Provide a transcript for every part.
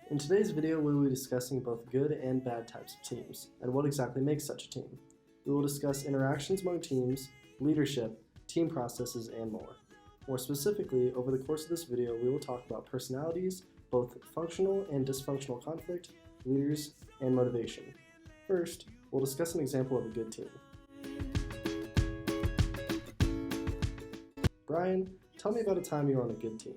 In today's video, we will be discussing both good and bad types of teams, and what exactly makes such a team. We will discuss interactions among teams, leadership, team processes, and more. More specifically, over the course of this video, we will talk about personalities, both functional and dysfunctional conflict, leaders, and motivation. First, we'll discuss an example of a good team. Bryan, tell me about a time you were on a good team.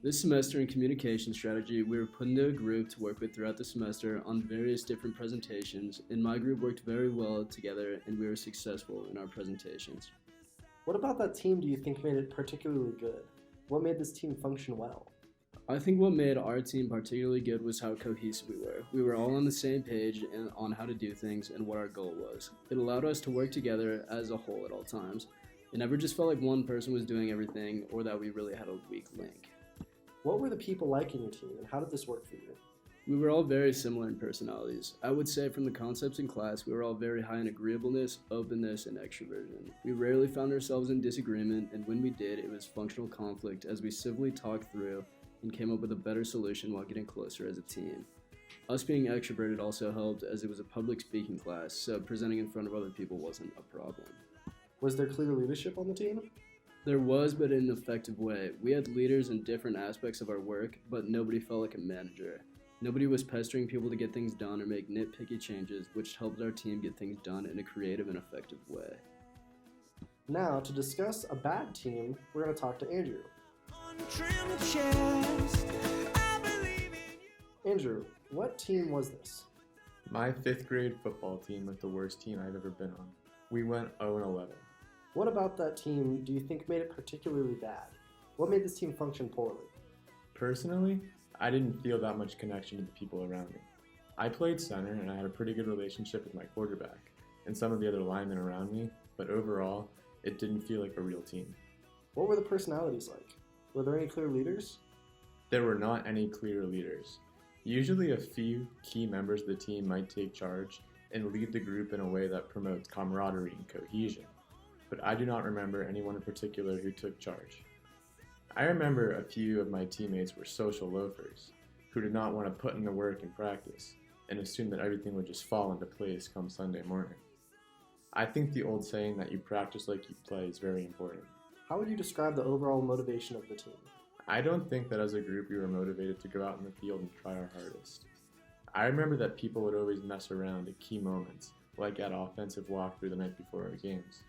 This semester in communication strategy, we were put into a group to work with throughout the semester on various different presentations, and my group worked very well together and we were successful in our presentations. What about that team do you think made it particularly good? What made this team function well? I think what made our team particularly good was how cohesive we were. We were all on the same page and on how to do things and what our goal was. It allowed us to work together as a whole at all times. It never just felt like one person was doing everything or that we really had a weak link. What were the people like in your team, and how did this work for you? We were all very similar in personalities. I would say from the concepts in class, we were all very high in agreeableness, openness, and extroversion. We rarely found ourselves in disagreement, and when we did, it was functional conflict as we civilly talked through and came up with a better solution while getting closer as a team. Us being extroverted also helped as it was a public speaking class, so presenting in front of other people wasn't a problem. Was there clear leadership on the team? There was, but in an effective way. We had leaders in different aspects of our work, but nobody felt like a manager. Nobody was pestering people to get things done or make nitpicky changes, which helped our team get things done in a creative and effective way. Now, to discuss a bad team, we're going to talk to Andrew. Andrew, what team was this? My 5th grade football team was the worst team I've ever been on. We went 0-11. What about that team do you think made it particularly bad? What made this team function poorly? Personally, I didn't feel that much connection to the people around me. I played center and I had a pretty good relationship with my quarterback and some of the other linemen around me, but overall, it didn't feel like a real team. What were the personalities like? Were there any clear leaders? There were not any clear leaders. Usually a few key members of the team might take charge and lead the group in a way that promotes camaraderie and cohesion, but I do not remember anyone in particular who took charge. I remember a few of my teammates were social loafers who did not want to put in the work in practice and assumed that everything would just fall into place come Sunday morning. I think the old saying that you practice like you play is very important. How would you describe the overall motivation of the team? I don't think that as a group we were motivated to go out in the field and try our hardest. I remember that people would always mess around at key moments, like at offensive walkthrough the night before our games.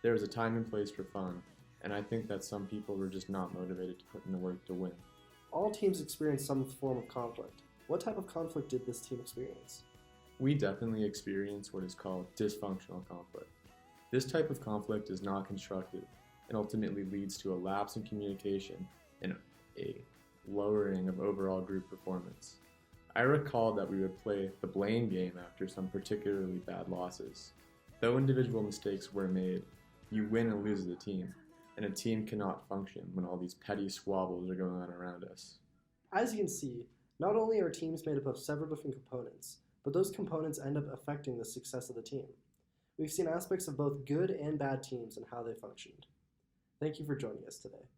There was a time and place for fun, and I think that some people were just not motivated to put in the work to win. All teams experience some form of conflict. What type of conflict did this team experience? We definitely experienced what is called dysfunctional conflict. This type of conflict is not constructive and ultimately leads to a lapse in communication and a lowering of overall group performance. I recall that we would play the blame game after some particularly bad losses. Though individual mistakes were made, you win and lose as a team, and a team cannot function when all these petty squabbles are going on around us. As you can see, not only are teams made up of several different components, but those components end up affecting the success of the team. We've seen aspects of both good and bad teams and how they functioned. Thank you for joining us today.